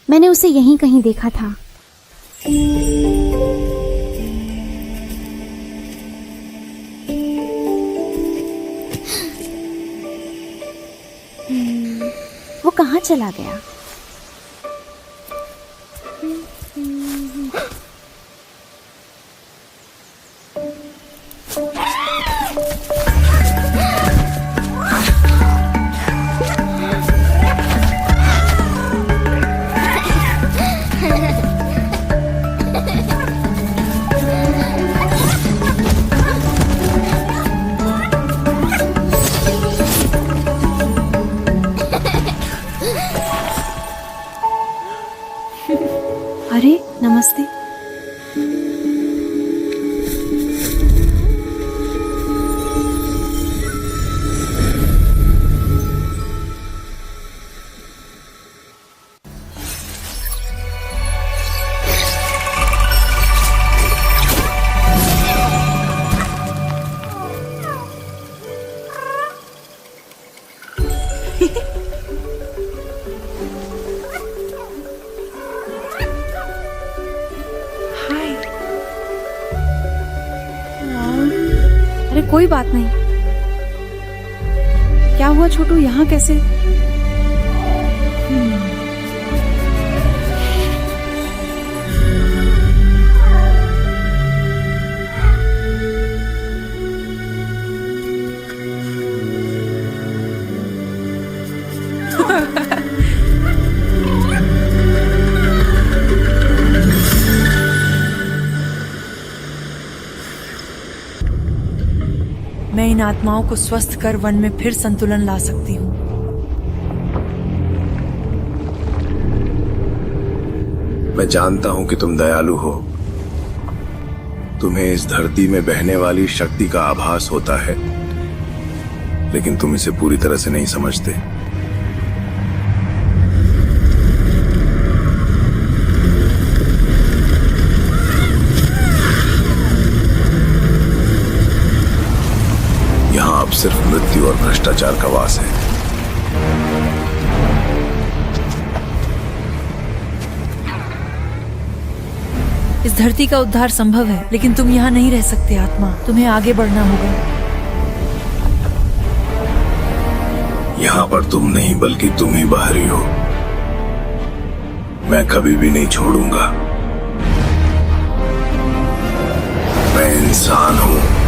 मैंने उसे यहीं कहीं देखा था। वो कहाँ चला गया? अरे नमस्ते। अरे कोई बात नहीं। क्या हुआ छोटू, यहाँ कैसे? मैं इन आत्माओं को स्वस्थ कर वन में फिर संतुलन ला सकती हूँ। मैं जानता हूं कि तुम दयालु हो। तुम्हें इस धरती में बहने वाली शक्ति का आभास होता है, लेकिन तुम इसे पूरी तरह से नहीं समझते। यहां अब सिर्फ मृत्यु और भ्रष्टाचार का वास है। इस धरती का उद्धार संभव है, लेकिन तुम यहाँ नहीं रह सकते आत्मा। तुम्हें आगे बढ़ना होगा। यहां पर तुम नहीं बल्कि तुम ही बाहरी हो। मैं कभी भी नहीं छोड़ूंगा। मैं इंसान हूं।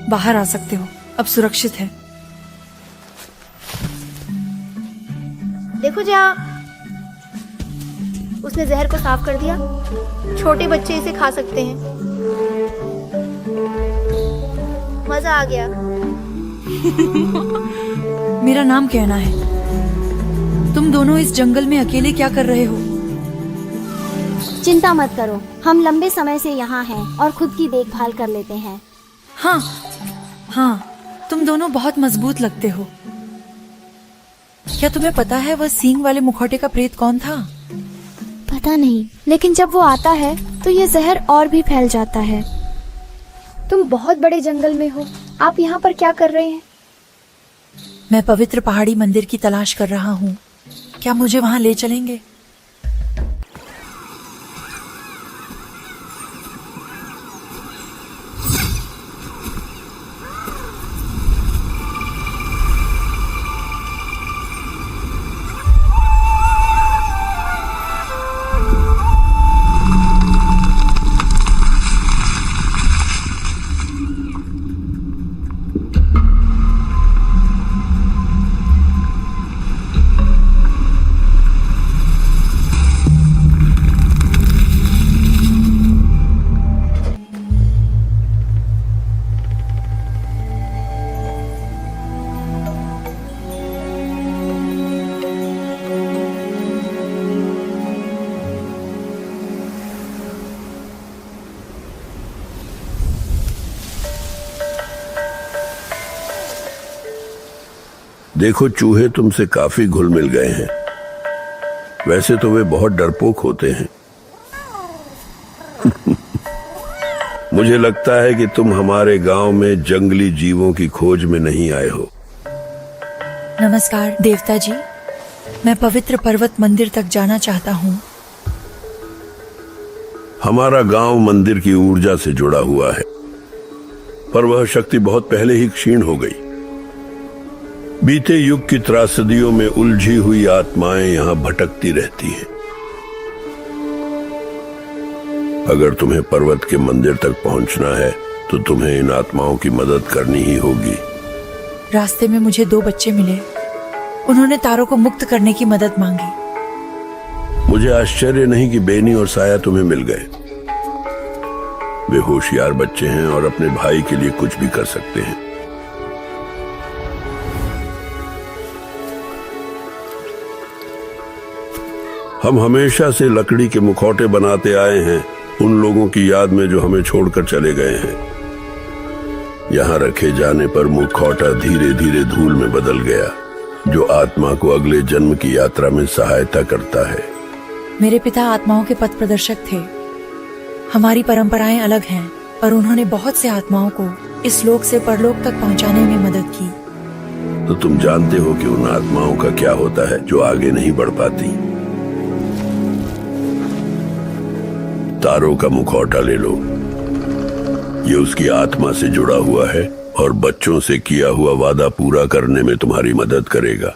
बाहर आ सकते हो, अब सुरक्षित है। देखो जा, उसने जहर को साफ कर दिया। छोटे बच्चे इसे खा सकते हैं। मजा आ गया। मेरा नाम कहना है। तुम दोनों इस जंगल में अकेले क्या कर रहे हो? चिंता मत करो, हम लंबे समय से यहाँ हैं और खुद की देखभाल कर लेते हैं। हाँ, तुम दोनों बहुत मजबूत लगते हो। क्या तुम्हें पता है वह सींग वाले मुखौटे का प्रेत कौन था? पता नहीं, लेकिन जब वो आता है तो ये जहर और भी फैल जाता है। तुम बहुत बड़े जंगल में हो, आप यहाँ पर क्या कर रहे हैं? मैं पवित्र पहाड़ी मंदिर की तलाश कर रहा हूँ। क्या मुझे वहाँ ले चलेंगे? देखो, चूहे तुमसे काफी घुल मिल गए हैं। वैसे तो वे बहुत डरपोक होते हैं। मुझे लगता है कि तुम हमारे गांव में जंगली जीवों की खोज में नहीं आए हो। नमस्कार देवता जी, मैं पवित्र पर्वत मंदिर तक जाना चाहता हूँ। हमारा गांव मंदिर की ऊर्जा से जुड़ा हुआ है, पर वह शक्ति बहुत पहले ही क्षीण हो गई। बीते युग की त्रासदियों में उलझी हुई आत्माएं यहां भटकती रहती हैं। अगर तुम्हें पर्वत के मंदिर तक पहुंचना है तो तुम्हें इन आत्माओं की मदद करनी ही होगी। रास्ते में मुझे 2 बच्चे मिले। उन्होंने तारों को मुक्त करने की मदद मांगी। मुझे आश्चर्य नहीं कि बेनी और साया तुम्हें मिल गए। वे होशियार बच्चे हैं और अपने भाई के लिए कुछ भी कर सकते हैं। हम हमेशा से लकड़ी के मुखौटे बनाते आए हैं उन लोगों की याद में जो हमें छोड़कर चले गए हैं। यहाँ रखे जाने पर मुखौटा धीरे धीरे धूल में बदल गया, जो आत्मा को अगले जन्म की यात्रा में सहायता करता है। मेरे पिता आत्माओं के पथ प्रदर्शक थे। हमारी परंपराएं अलग हैं, पर उन्होंने बहुत से आत्माओं को इस लोक से परलोक तक पहुंचाने में मदद की। तो तुम जानते हो कि उन आत्माओं का क्या होता है जो आगे नहीं बढ़ पाती। तारों का मुखौटा ले लो, ये उसकी आत्मा से जुड़ा हुआ है और बच्चों से किया हुआ वादा पूरा करने में तुम्हारी मदद करेगा।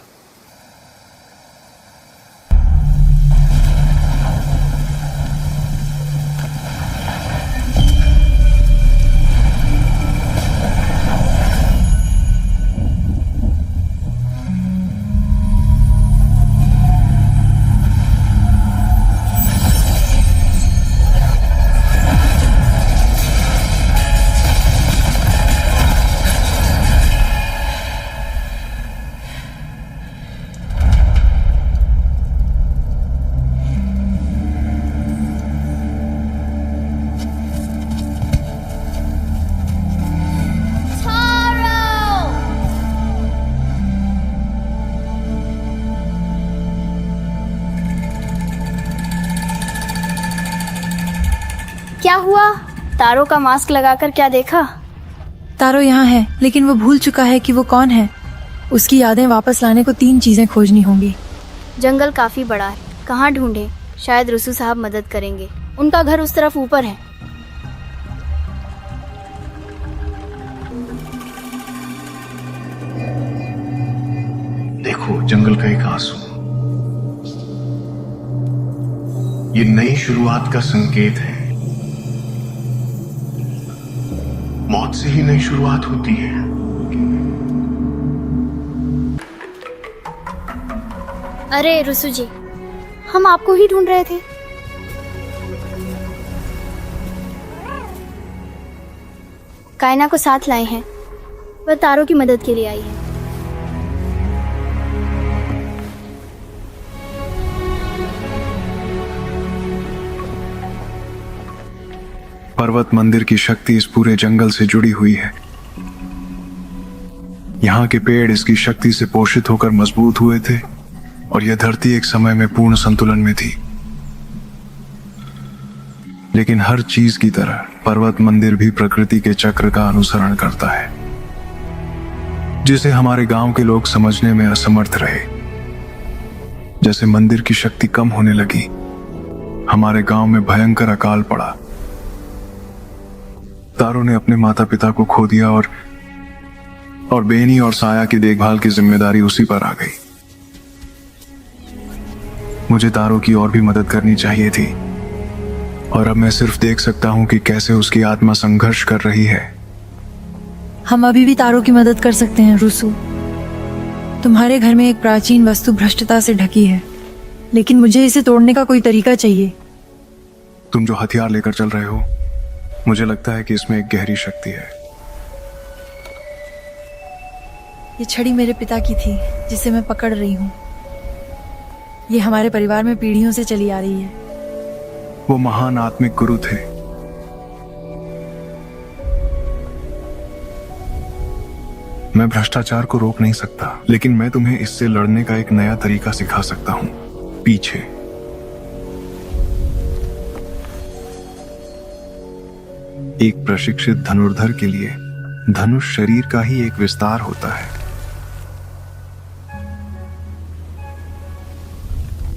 क्या हुआ? तारों का मास्क लगाकर क्या देखा? तारो यहाँ है, लेकिन वो भूल चुका है कि वो कौन है। उसकी यादें वापस लाने को 3 चीजें खोजनी होंगी। जंगल काफी बड़ा है, कहाँ ढूंढे? शायद रुसू साहब मदद करेंगे। उनका घर उस तरफ ऊपर है। देखो, जंगल का एक आंसू, ये नई शुरुआत का संकेत है। मौत से ही नई शुरुआत होती है। अरे रुसू जी, हम आपको ही ढूंढ रहे थे। कायना को साथ लाए हैं, वह तारों की मदद के लिए आई है। पर्वत मंदिर की शक्ति इस पूरे जंगल से जुड़ी हुई है। यहाँ के पेड़ इसकी शक्ति से पोषित होकर मजबूत हुए थे और यह धरती एक समय में पूर्ण संतुलन में थी। लेकिन हर चीज की तरह पर्वत मंदिर भी प्रकृति के चक्र का अनुसरण करता है, जिसे हमारे गांव के लोग समझने में असमर्थ रहे। जैसे मंदिर की शक्ति कम होने लगी, हमारे गांव में भयंकर अकाल पड़ा। तारों ने अपने माता पिता को खो दिया और बेनी और साया की देखभाल की जिम्मेदारी उसी पर आ गई। मुझे तारों की और भी मदद करनी चाहिए थी, और अब मैं सिर्फ देख सकता हूं कि कैसे उसकी आत्मा संघर्ष कर रही है। हम अभी भी तारों की मदद कर सकते हैं रुसू। तुम्हारे घर में एक प्राचीन वस्तु भ्रष्टता से ढकी है, लेकिन मुझे इसे तोड़ने का कोई तरीका चाहिए। तुम जो हथियार लेकर चल रहे हो, मुझे लगता है कि इसमें एक गहरी शक्ति है। ये छड़ी मेरे पिता की थी, जिसे मैं पकड़ रही हूँ। ये हमारे परिवार में पीढ़ियों से चली आ रही है। वो महान आत्मिक गुरु थे। मैं भ्रष्टाचार को रोक नहीं सकता, लेकिन मैं तुम्हें इससे लड़ने का एक नया तरीका सिखा सकता हूँ। पीछे। एक प्रशिक्षित धनुर्धर के लिए धनुष शरीर का ही एक विस्तार होता है।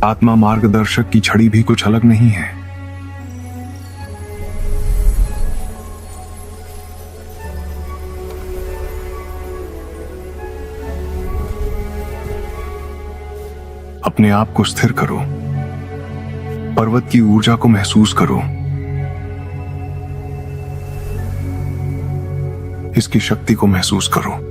आत्मा मार्गदर्शक की छड़ी भी कुछ अलग नहीं है। अपने आप को स्थिर करो, पर्वत की ऊर्जा को महसूस करो, इसकी शक्ति को महसूस करो।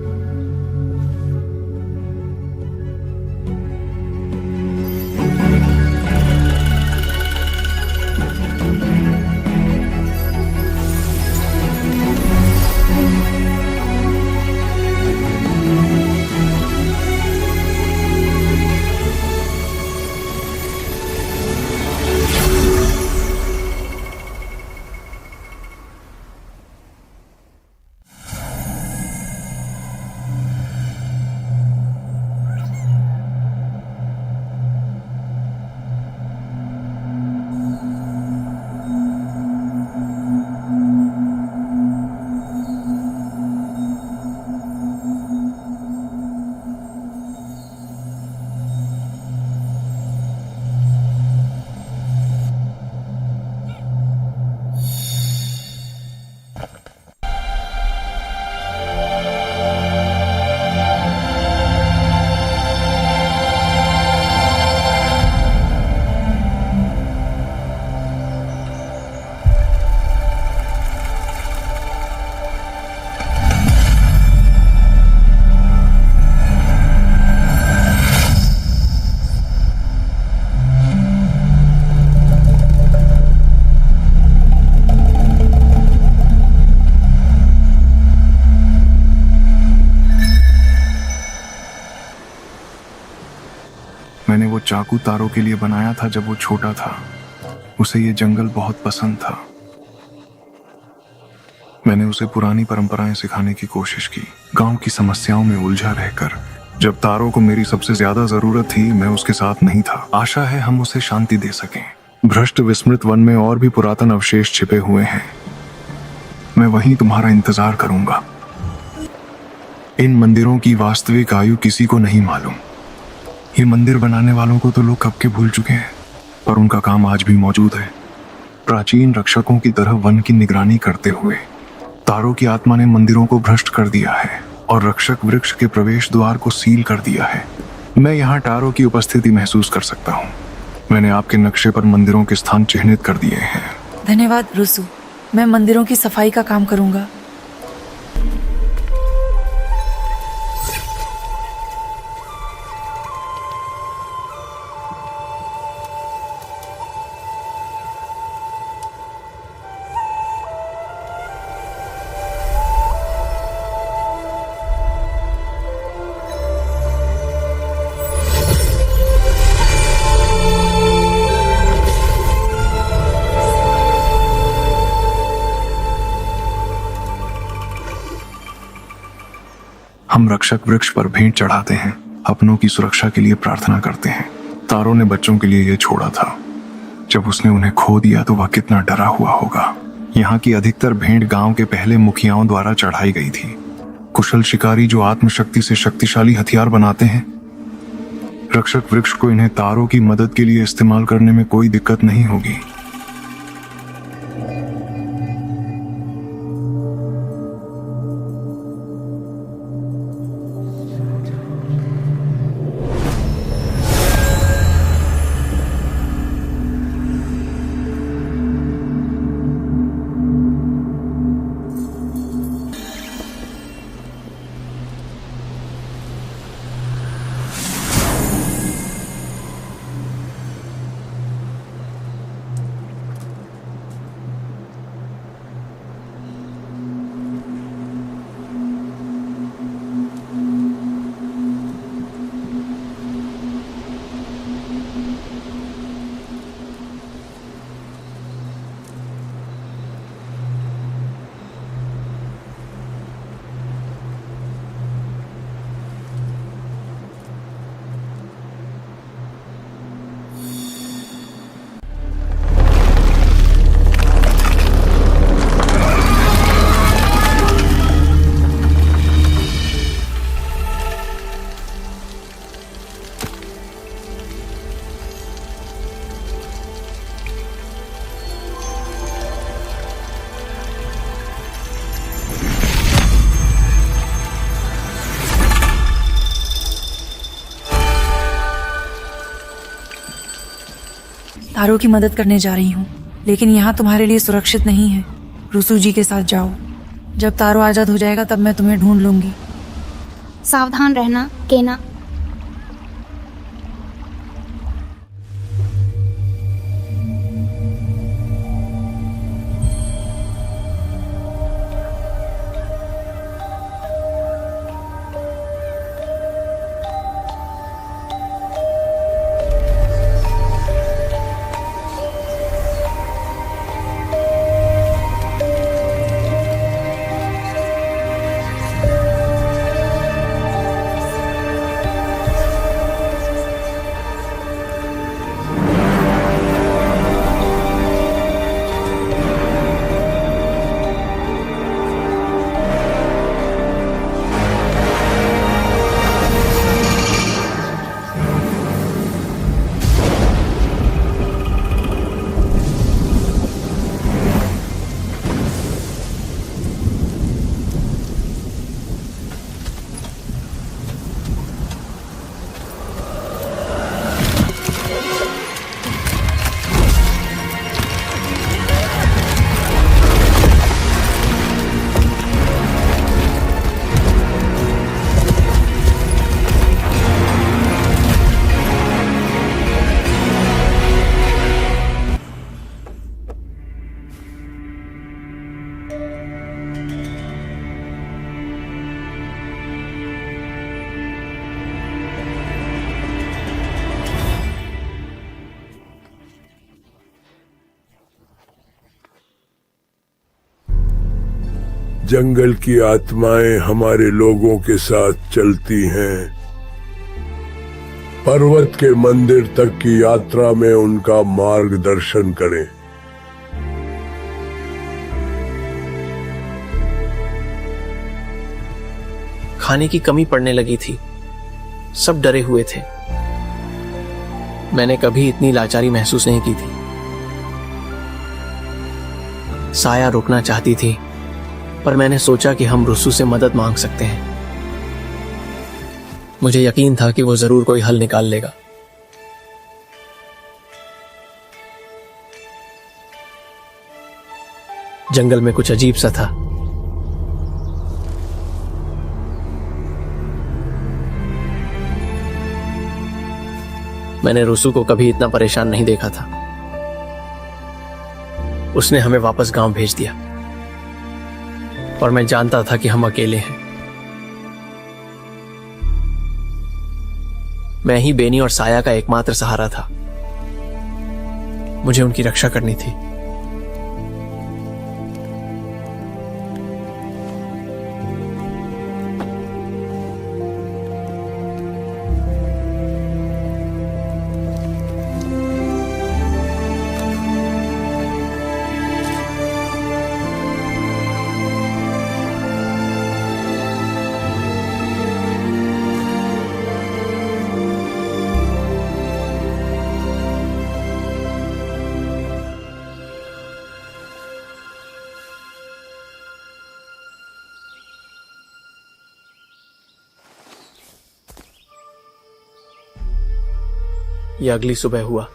मैंने वो चाकू तारों के लिए बनाया था जब वो छोटा था। उसे ये जंगल बहुत पसंद था। मैंने उसे पुरानी परंपराएं सिखाने की कोशिश की, गांव की समस्याओं में उलझा रहकर। जब तारों को मेरी सबसे ज्यादा जरूरत थी, मैं उसके साथ नहीं था। आशा है हम उसे शांति दे सकें। भ्रष्ट विस्मृत वन में और भी पुरातन अवशेष छिपे हुए हैं। मैं वहीं तुम्हारा इंतजार करूंगा। इन मंदिरों की वास्तविक आयु किसी को नहीं मालूम। ये मंदिर बनाने वालों को तो लोग कब के भूल चुके हैं, पर उनका काम आज भी मौजूद है। प्राचीन रक्षकों की तरह वन की निगरानी करते हुए तारों की आत्मा ने मंदिरों को भ्रष्ट कर दिया है और रक्षक वृक्ष के प्रवेश द्वार को सील कर दिया है। मैं यहाँ तारों की उपस्थिति महसूस कर सकता हूँ। मैंने आपके नक्शे पर मंदिरों के स्थान चिन्हित कर दिए हैं। धन्यवाद रुसु, मैं मंदिरों की सफाई का काम करूंगा। हम रक्षक वृक्ष पर भेंट चढ़ाते हैं, अपनों की सुरक्षा के लिए प्रार्थना करते हैं। तारों ने बच्चों के लिए यह छोड़ा था। जब उसने उन्हें खो दिया तो वह कितना डरा हुआ होगा। यहाँ की अधिकतर भेंट गांव के पहले मुखियाओं द्वारा चढ़ाई गई थी। कुशल शिकारी जो आत्मशक्ति से शक्तिशाली हथियार बनाते हैं। रक्षक वृक्ष को इन्हें तारों की मदद के लिए इस्तेमाल करने में कोई दिक्कत नहीं होगी। तारो की मदद करने जा रही हूँ, लेकिन यहाँ तुम्हारे लिए सुरक्षित नहीं है। रुसू जी के साथ जाओ। जब तारो आजाद हो जाएगा तब मैं तुम्हें ढूंढ लूंगी। सावधान रहना केना। जंगल की आत्माएं हमारे लोगों के साथ चलती हैं। पर्वत के मंदिर तक की यात्रा में उनका मार्गदर्शन करें। खाने की कमी पड़ने लगी थी। सब डरे हुए थे। मैंने कभी इतनी लाचारी महसूस नहीं की थी। साया रोकना चाहती थी, पर मैंने सोचा कि हम रुसू से मदद मांग सकते हैं। मुझे यकीन था कि वो जरूर कोई हल निकाल लेगा। जंगल में कुछ अजीब सा था। मैंने रुसू को कभी इतना परेशान नहीं देखा था। उसने हमें वापस गांव भेज दिया, और मैं जानता था कि हम अकेले हैं। मैं ही बेनी और साया का एकमात्र सहारा था। मुझे उनकी रक्षा करनी थी। यह अगली सुबह हुआ।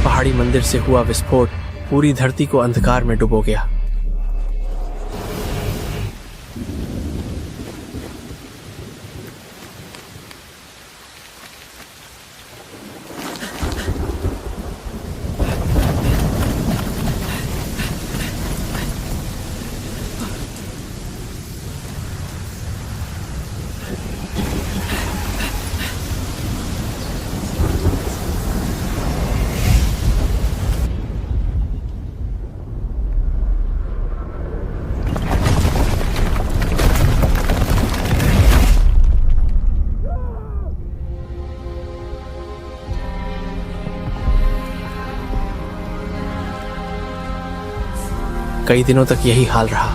पहाड़ी मंदिर से हुआ विस्फोट पूरी धरती को अंधकार में डुबो गया। कई दिनों तक यही हाल रहा।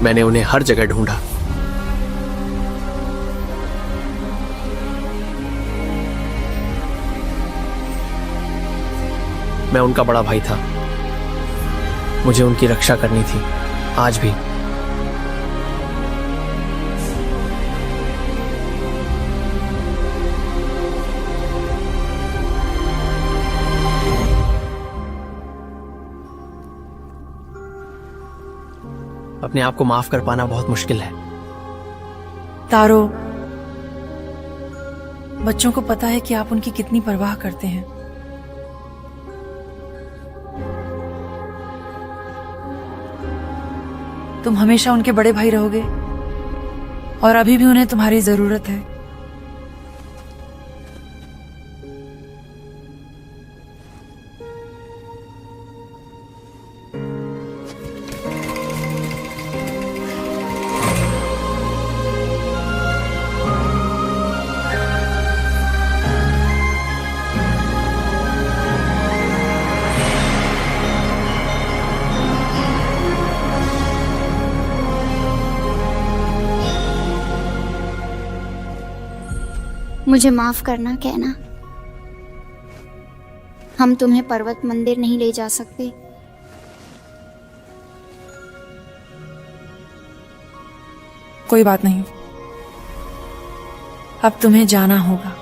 मैंने उन्हें हर जगह ढूंढा। मैं उनका बड़ा भाई था, मुझे उनकी रक्षा करनी थी, आज भी। अपने आप को माफ कर पाना बहुत मुश्किल है। तारो, बच्चों को पता है कि आप उनकी कितनी परवाह करते हैं। तुम हमेशा उनके बड़े भाई रहोगे और अभी भी उन्हें तुम्हारी जरूरत है। मुझे माफ करना कहना, हम तुम्हें पर्वत मंदिर नहीं ले जा सकते। कोई बात नहीं, अब तुम्हें जाना होगा।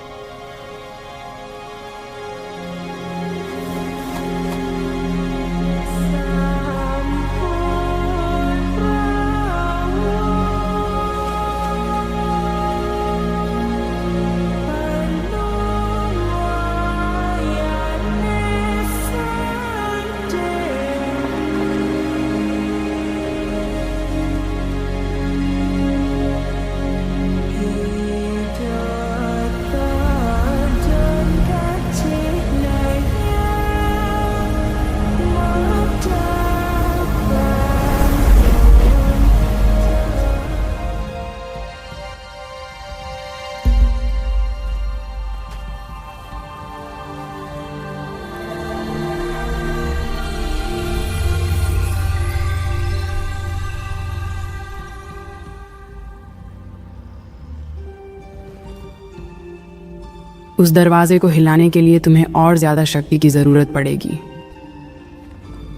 उस दरवाजे को हिलाने के लिए तुम्हें और ज्यादा शक्ति की जरूरत पड़ेगी।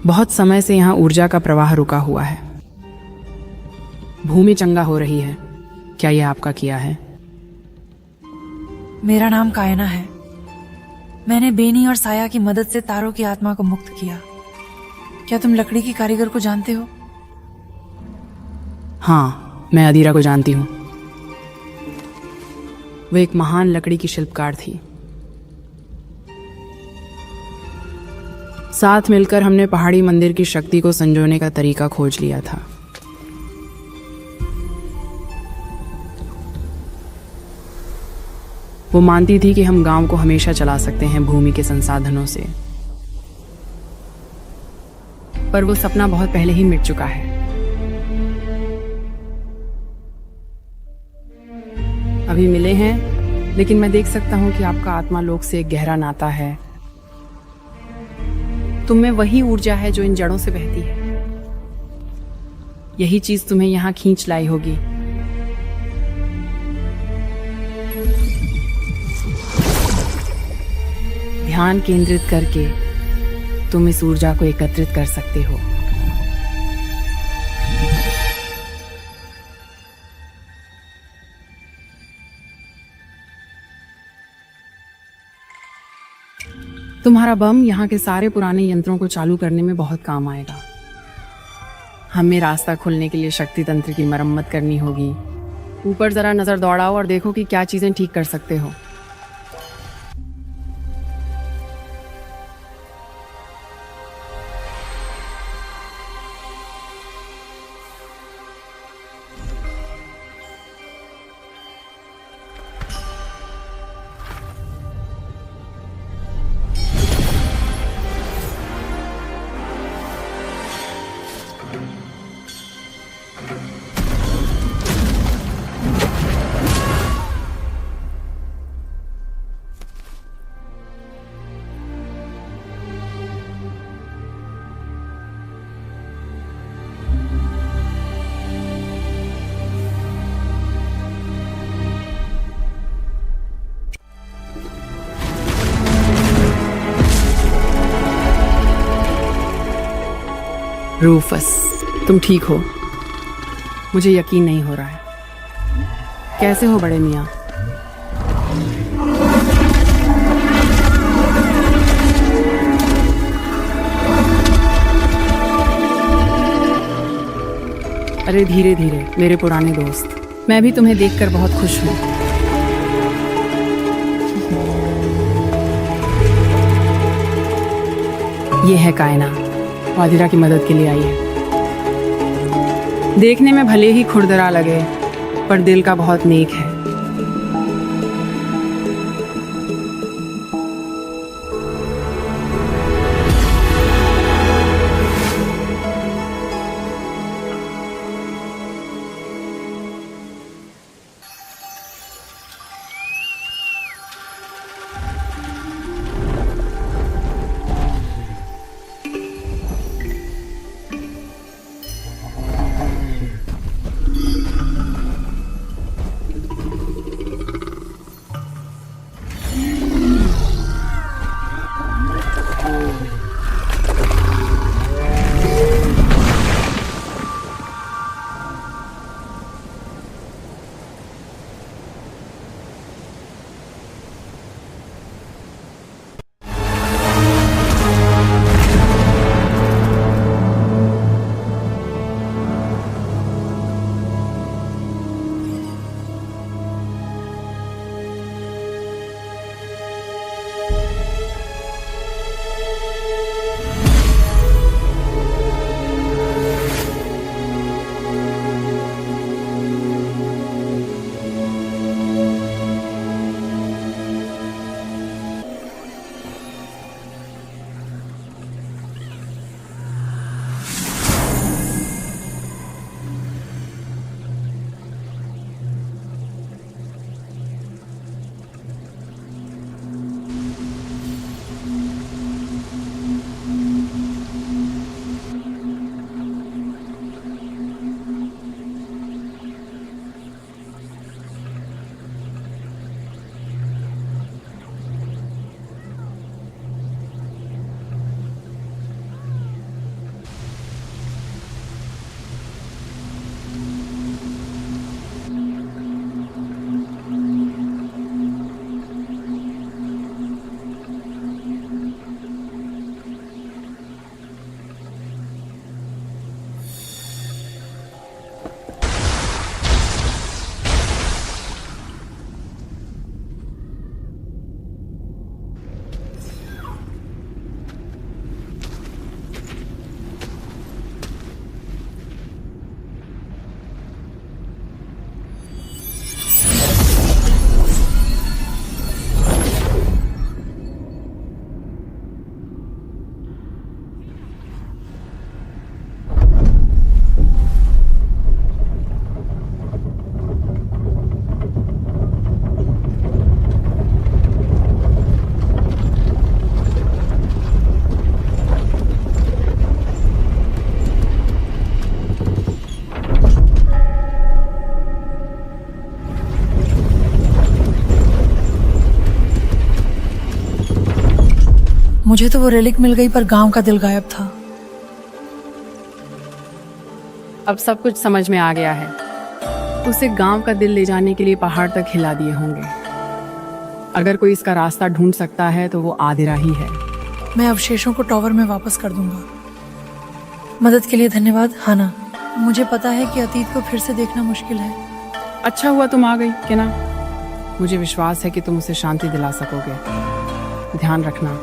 बहुत समय से यहाँ ऊर्जा का प्रवाह रुका हुआ है। भूमि चंगा हो रही है। क्या यह आपका किया है? मेरा नाम कायना है। मैंने बेनी और साया की मदद से तारों की आत्मा को मुक्त किया। क्या तुम लकड़ी की कारीगर को जानते हो? हाँ, मैं अदीरा को जानती हूँ। वो एक महान लकड़ी की शिल्पकार थी। साथ मिलकर हमने पहाड़ी मंदिर की शक्ति को संजोने का तरीका खोज लिया था। वो मानती थी कि हम गांव को हमेशा चला सकते हैं भूमि के संसाधनों से, पर वो सपना बहुत पहले ही मिट चुका है। अभी मिले हैं, लेकिन मैं देख सकता हूं कि आपका आत्मा लोक से एक गहरा नाता है। तुम में वही ऊर्जा है जो इन जड़ों से बहती है। यही चीज तुम्हें यहां खींच लाई होगी। ध्यान केंद्रित करके तुम इस ऊर्जा को एकत्रित कर सकते हो। तुम्हारा बम यहाँ के सारे पुराने यंत्रों को चालू करने में बहुत काम आएगा। हमें रास्ता खोलने के लिए शक्ति तंत्र की मरम्मत करनी होगी। ऊपर जरा नजर दौड़ाओ और देखो कि क्या चीजें ठीक कर सकते हो। रूफस, तुम ठीक हो? मुझे यकीन नहीं हो रहा है। कैसे हो बड़े मियाँ? अरे धीरे धीरे मेरे पुराने दोस्त, मैं भी तुम्हें देखकर बहुत खुश हूँ। ये है कायना, वादिरा की मदद के लिए आई है। देखने में भले ही खुरदरा लगे, पर दिल का बहुत नेक है। मुझे तो वो रेलिक मिल गई, पर गांव का दिल गायब था। अब सब कुछ समझ में आ गया है। उसे गांव का दिल ले जाने के लिए पहाड़ तक हिला दिए होंगे। अगर कोई इसका रास्ता ढूंढ सकता है तो वो आदिरा ही है। मैं अवशेषों को टॉवर में वापस कर दूंगा। मदद के लिए धन्यवाद हाना। मुझे पता है कि अतीत को फिर से देखना मुश्किल है। अच्छा हुआ तुम आ गई केना। मुझे विश्वास है कि तुम उसे शांति दिला सकोगे। ध्यान रखना।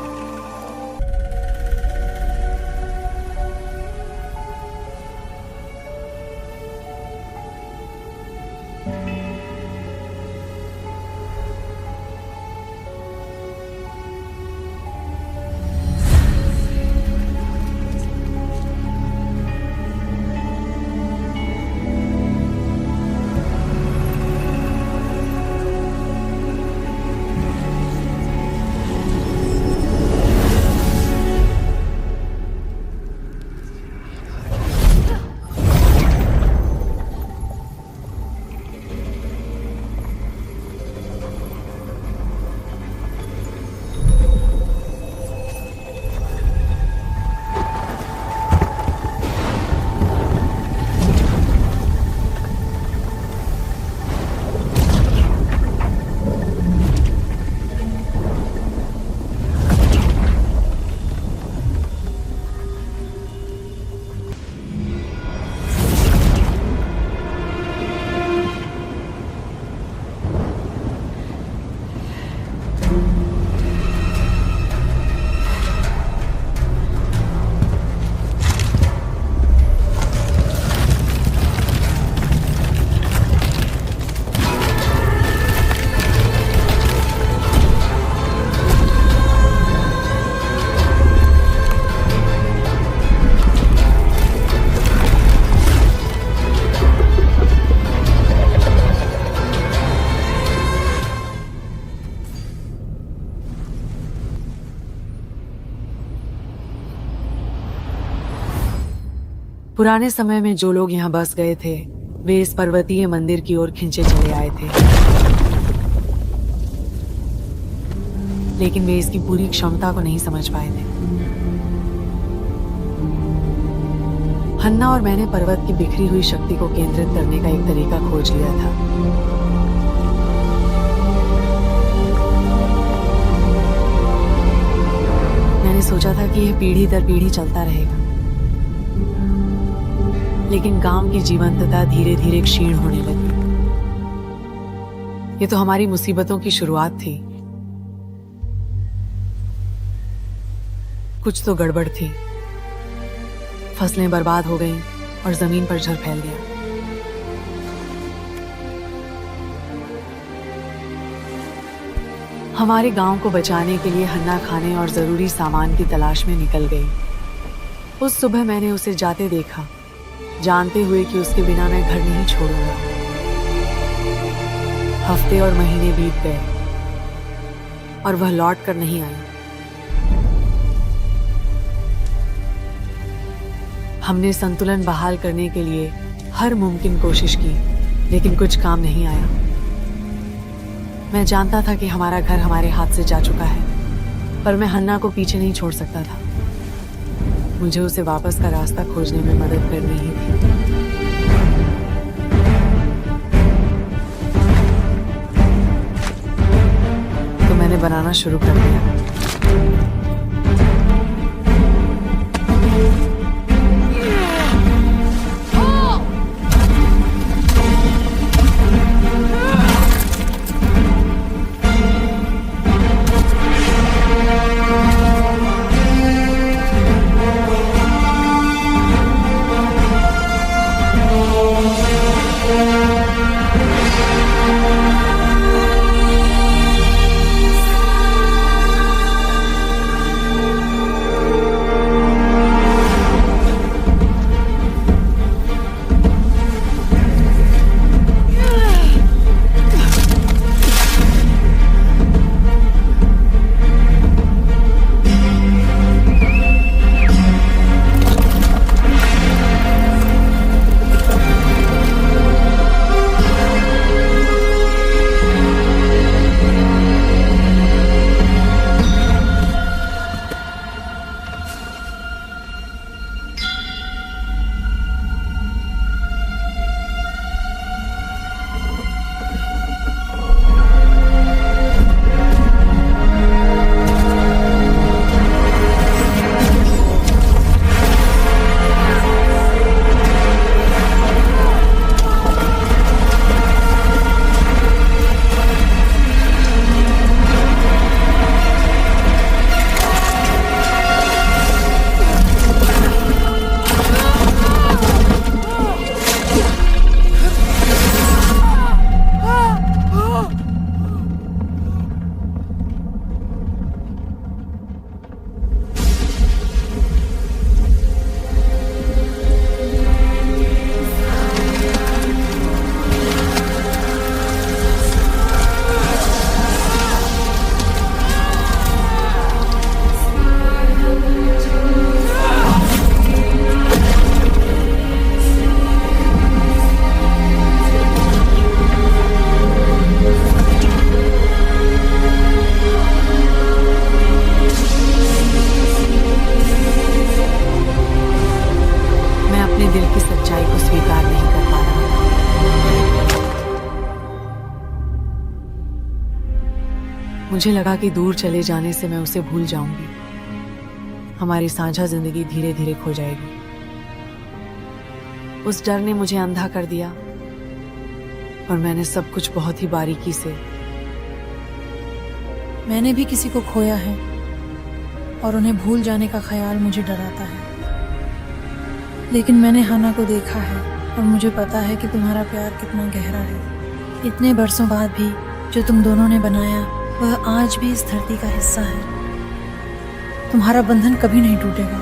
पुराने समय में जो लोग यहाँ बस गए थे वे इस पर्वतीय मंदिर की ओर खिंचे चले आए थे, लेकिन वे इसकी पूरी क्षमता को नहीं समझ पाए थे। हन्ना और मैंने पर्वत की बिखरी हुई शक्ति को केंद्रित करने का एक तरीका खोज लिया था। मैंने सोचा था कि यह पीढ़ी दर पीढ़ी चलता रहेगा, लेकिन गांव की जीवंतता धीरे धीरे क्षीण होने लगी। ये तो हमारी मुसीबतों की शुरुआत थी। कुछ तो गड़बड़ थी। फसलें बर्बाद हो गईं और जमीन पर जल फैल गया। हमारे गांव को बचाने के लिए हन्ना खाने और जरूरी सामान की तलाश में निकल गई। उस सुबह मैंने उसे जाते देखा, जानते हुए कि उसके बिना मैं घर नहीं छोड़ूंगा। हफ्ते और महीने बीत गए और वह लौट कर नहीं आई। हमने संतुलन बहाल करने के लिए हर मुमकिन कोशिश की, लेकिन कुछ काम नहीं आया। मैं जानता था कि हमारा घर हमारे हाथ से जा चुका है, पर मैं हन्ना को पीछे नहीं छोड़ सकता था। मुझे उसे वापस का रास्ता खोजने में मदद करनी ही थी। तो मैंने बनाना शुरू कर दिया। मुझे लगा कि दूर चले जाने से मैं उसे भूल जाऊंगी, हमारी साझा जिंदगी धीरे धीरे खो जाएगी। उस डर ने मुझे अंधा कर दिया और मैंने सब कुछ बहुत ही बारीकी से। मैंने भी किसी को खोया है और उन्हें भूल जाने का ख्याल मुझे डराता है, लेकिन मैंने हन्ना को देखा है और मुझे पता है कि तुम्हारा प्यार कितना गहरा है। इतने बरसों बाद भी जो तुम दोनों ने बनाया वह आज भी इस धरती का हिस्सा है। तुम्हारा बंधन कभी नहीं टूटेगा।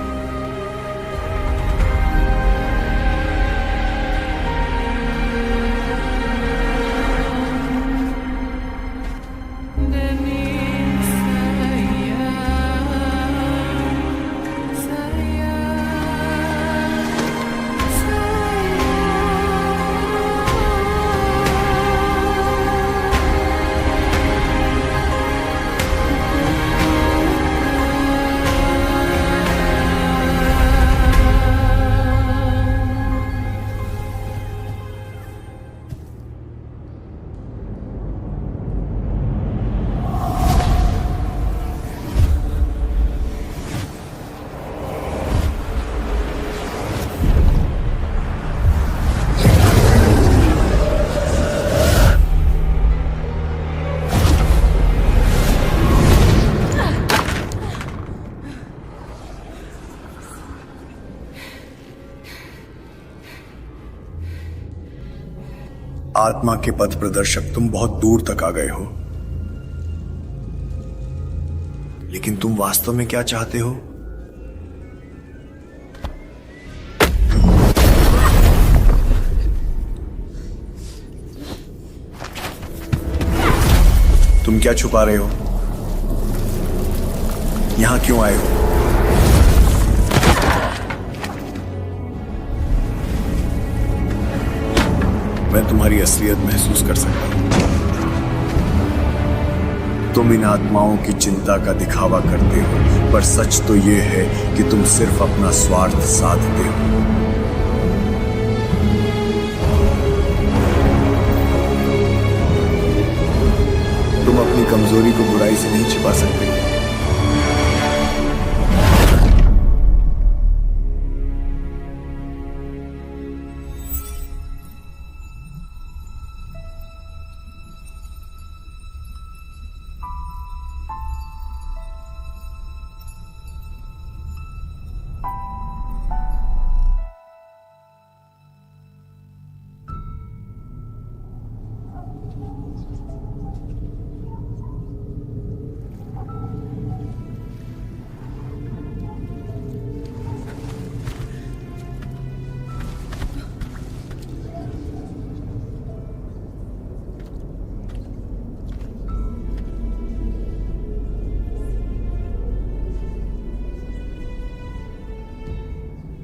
आत्मा के पथ प्रदर्शक, तुम बहुत दूर तक आ गए हो, लेकिन तुम वास्तव में क्या चाहते हो? तुम क्या छुपा रहे हो? यहां क्यों आए हो? मैं तुम्हारी असलियत महसूस कर सकता हूं। तुम इन आत्माओं की चिंता का दिखावा करते हो, पर सच तो यह है कि तुम सिर्फ अपना स्वार्थ साधते हो। तुम अपनी कमजोरी को बुराई से नहीं छिपा सकते।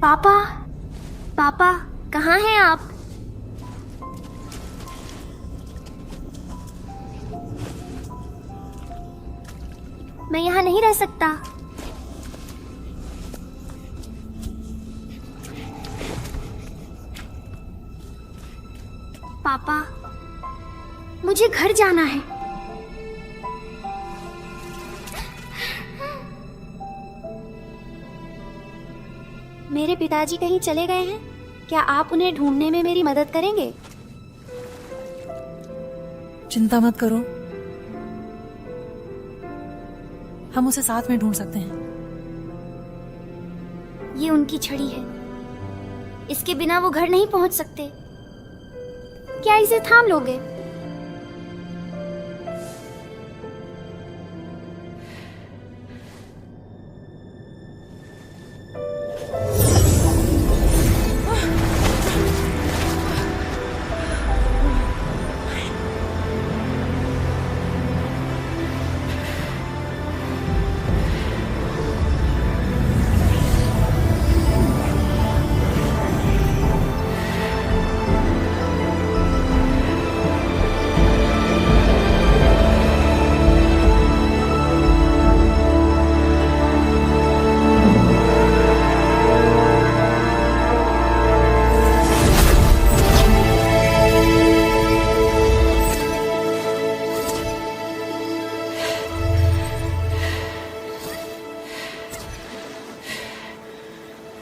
पापा, पापा, कहाँ हैं आप? मैं यहाँ नहीं रह सकता। पापा, मुझे घर जाना है। मेरे पिताजी कहीं चले गए हैं? क्या आप उन्हें ढूंढने में मेरी मदद करेंगे? चिंता मत करो, हम उसे साथ में ढूंढ सकते हैं। ये उनकी छड़ी है, इसके बिना वो घर नहीं पहुंच सकते। क्या इसे थाम लोगे?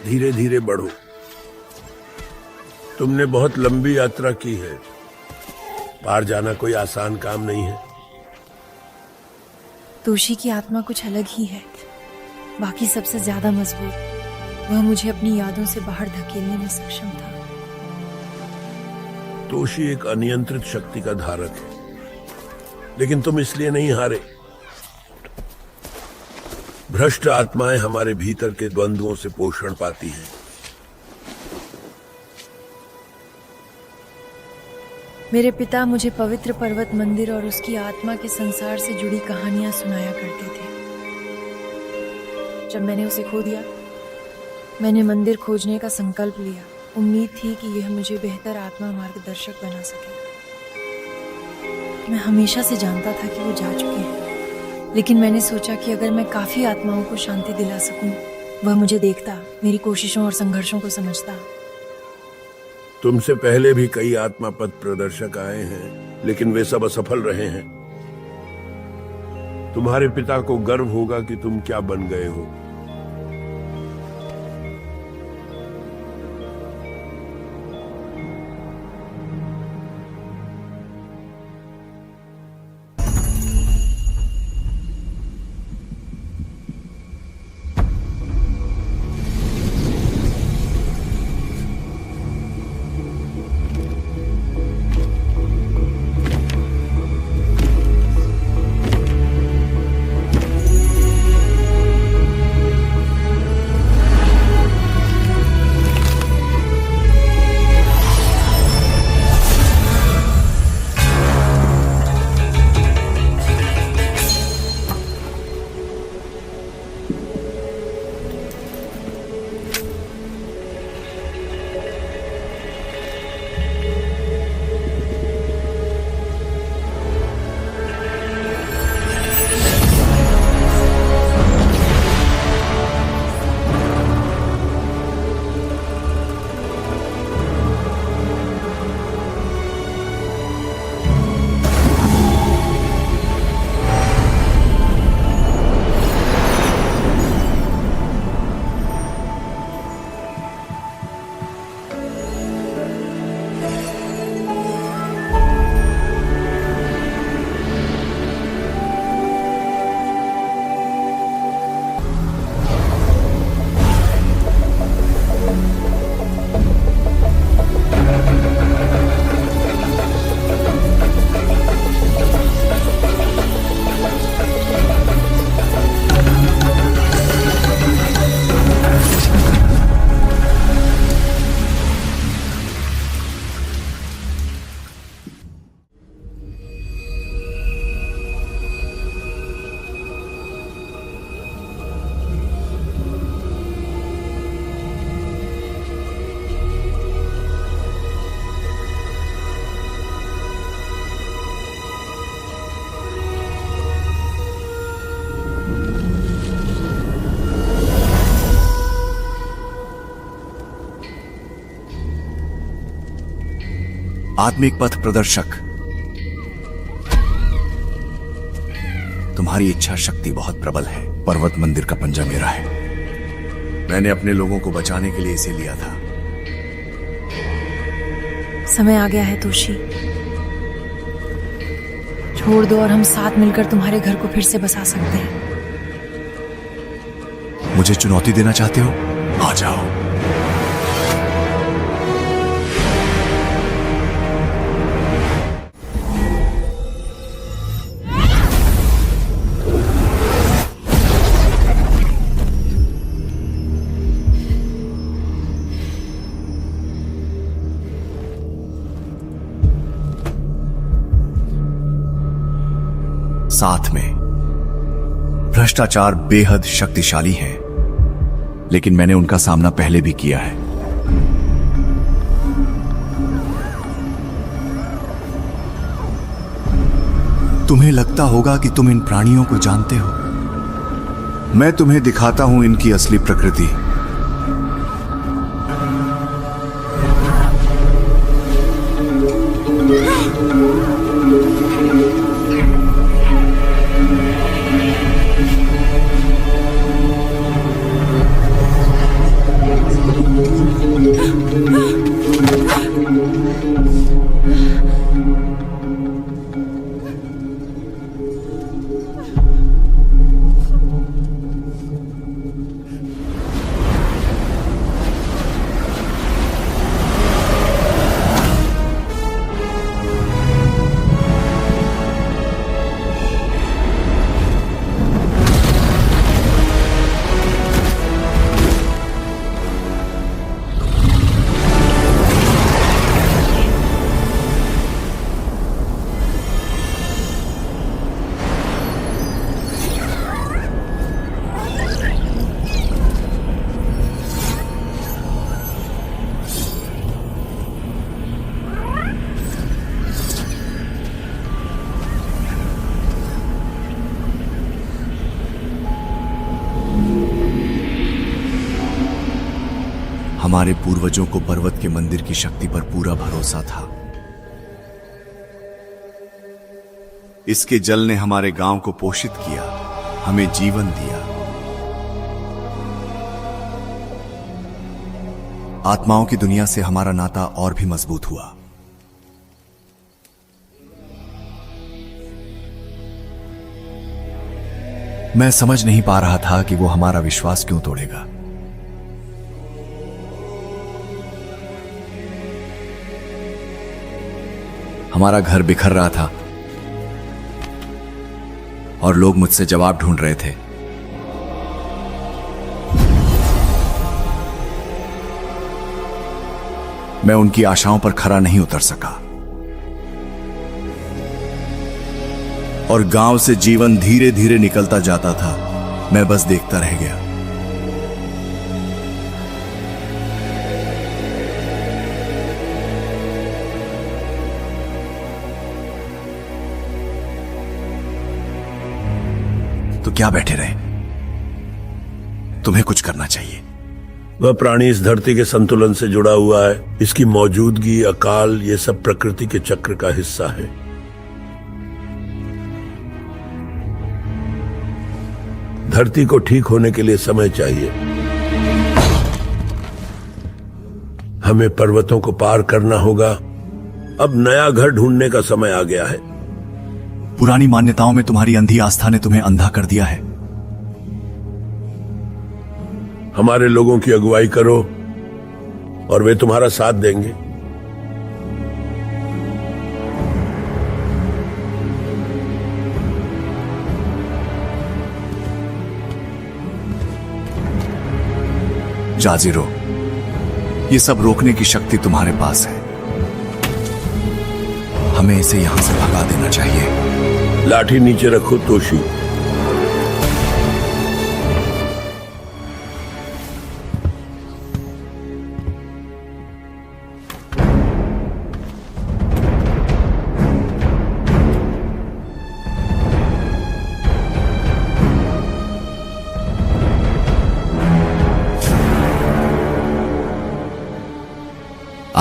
धीरे धीरे बढ़ो। तुमने बहुत लंबी यात्रा की है, पार जाना कोई आसान काम नहीं है। तोशी की आत्मा कुछ अलग ही है, बाकी सबसे ज्यादा मजबूत। वह मुझे अपनी यादों से बाहर धकेलने में सक्षम था। तोशी एक अनियंत्रित शक्ति का धारक है, लेकिन तुम इसलिए नहीं हारे। भ्रष्ट आत्माएं हमारे भीतर के द्वंद्वों से पोषण पाती हैं। मेरे पिता मुझे पवित्र पर्वत मंदिर और उसकी आत्मा के संसार से जुड़ी कहानियां सुनाया करते थे। जब मैंने उसे खो दिया, मैंने मंदिर खोजने का संकल्प लिया। उम्मीद थी कि यह मुझे बेहतर आत्मा मार्गदर्शक बना सके। मैं हमेशा से जानता था कि वो जा चुके हैं, लेकिन मैंने सोचा कि अगर मैं काफी आत्माओं को शांति दिला सकूं, वह मुझे देखता, मेरी कोशिशों और संघर्षों को समझता। तुमसे पहले भी कई आत्मा पथ प्रदर्शक आए हैं, लेकिन वे सब असफल रहे हैं। तुम्हारे पिता को गर्व होगा कि तुम क्या बन गए हो। आत्मिक पथ प्रदर्शक, तुम्हारी इच्छा शक्ति बहुत प्रबल है। पर्वत मंदिर का पंजा मेरा है। मैंने अपने लोगों को बचाने के लिए इसे लिया था। समय आ गया है तोशी, छोड़ दो और हम साथ मिलकर तुम्हारे घर को फिर से बसा सकते हैं। मुझे चुनौती देना चाहते हो? आ जाओ। साथ में भ्रष्टाचार बेहद शक्तिशाली है, लेकिन मैंने उनका सामना पहले भी किया है। तुम्हें लगता होगा कि तुम इन प्राणियों को जानते हो। मैं तुम्हें दिखाता हूं इनकी असली प्रकृति। हमारे पूर्वजों को पर्वत के मंदिर की शक्ति पर पूरा भरोसा था। इसके जल ने हमारे गांव को पोषित किया, हमें जीवन दिया। आत्माओं की दुनिया से हमारा नाता और भी मजबूत हुआ। मैं समझ नहीं पा रहा था कि वो हमारा विश्वास क्यों तोड़ेगा। हमारा घर बिखर रहा था और लोग मुझसे जवाब ढूंढ रहे थे। मैं उनकी आशाओं पर खरा नहीं उतर सका और गांव से जीवन धीरे धीरे निकलता जाता था। मैं बस देखता रह गया। तो क्या बैठे रहे? तुम्हें कुछ करना चाहिए। वह प्राणी इस धरती के संतुलन से जुड़ा हुआ है। इसकी मौजूदगी, अकाल, ये सब प्रकृति के चक्र का हिस्सा है। धरती को ठीक होने के लिए समय चाहिए। हमें पर्वतों को पार करना होगा। अब नया घर ढूंढने का समय आ गया है। पुरानी मान्यताओं में तुम्हारी अंधी आस्था ने तुम्हें अंधा कर दिया है। हमारे लोगों की अगुवाई करो और वे तुम्हारा साथ देंगे। जाजिरो, ये सब रोकने की शक्ति तुम्हारे पास है। हमें इसे यहां से भगा देना चाहिए। लाठी नीचे रखो तोशी।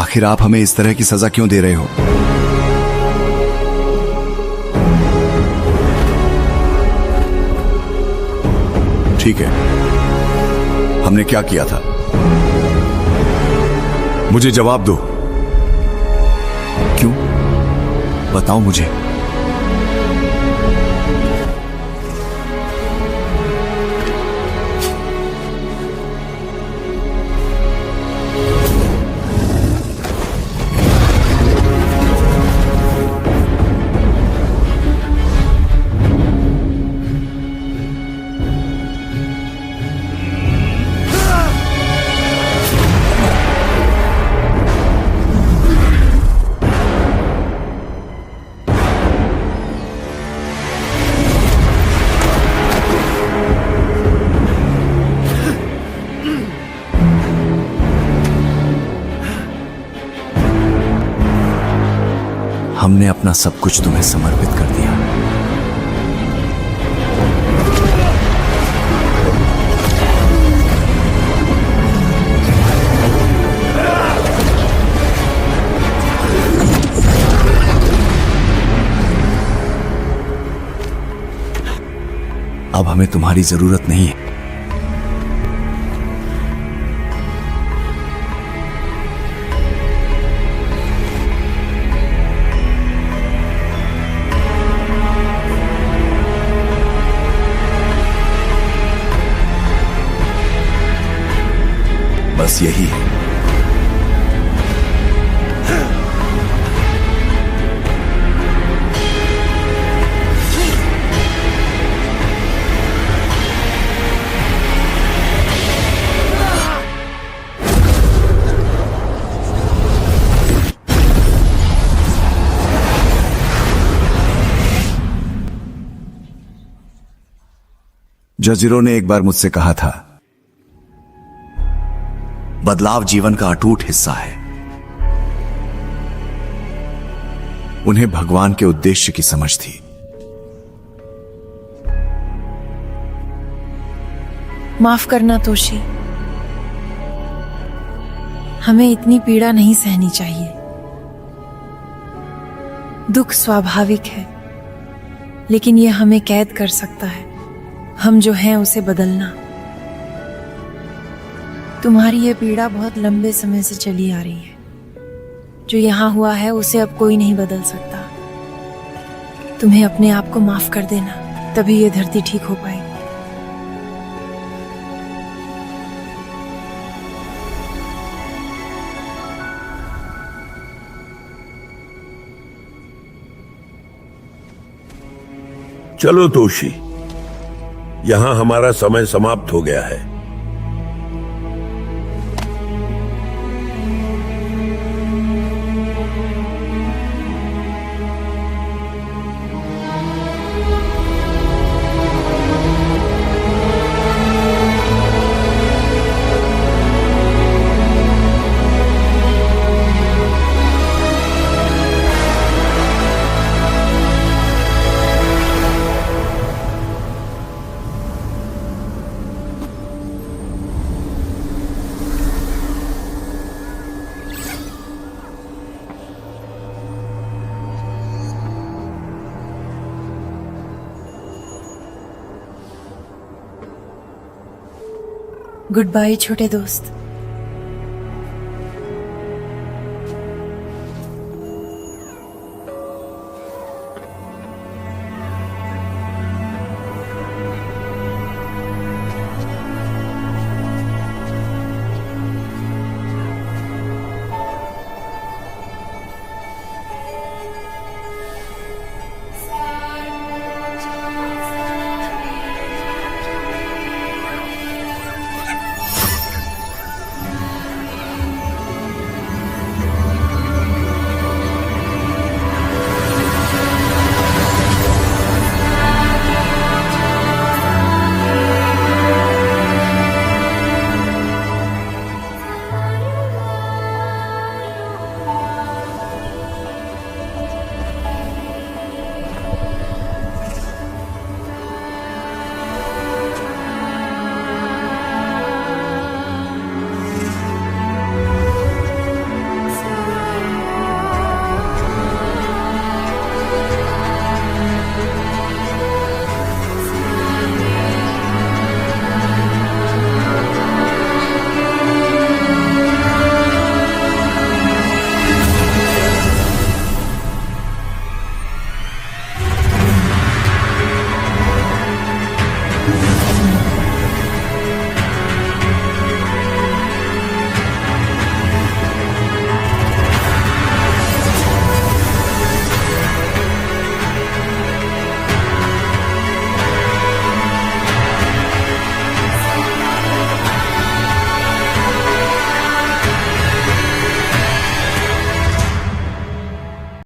आखिर आप हमें इस तरह की सजा क्यों दे रहे हो? ठीक है, हमने क्या किया था? मुझे जवाब दो। क्यों? बताओ मुझे। हमने अपना सब कुछ तुम्हें समर्पित कर दिया। अब हमें तुम्हारी जरूरत नहीं है। बस यही है। जजीरों ने एक बार मुझसे कहा था, बदलाव जीवन का अटूट हिस्सा है। उन्हें भगवान के उद्देश्य की समझ थी। माफ करना तोशी, हमें इतनी पीड़ा नहीं सहनी चाहिए। दुख स्वाभाविक है, लेकिन यह हमें कैद कर सकता है। हम जो हैं उसे बदलना। तुम्हारी यह पीड़ा बहुत लंबे समय से चली आ रही है। जो यहां हुआ है उसे अब कोई नहीं बदल सकता। तुम्हें अपने आप को माफ कर देना, तभी यह धरती ठीक हो पाएगी। चलो तोशी, यहां हमारा समय समाप्त हो गया है। गुड बाय छोटे दोस्त।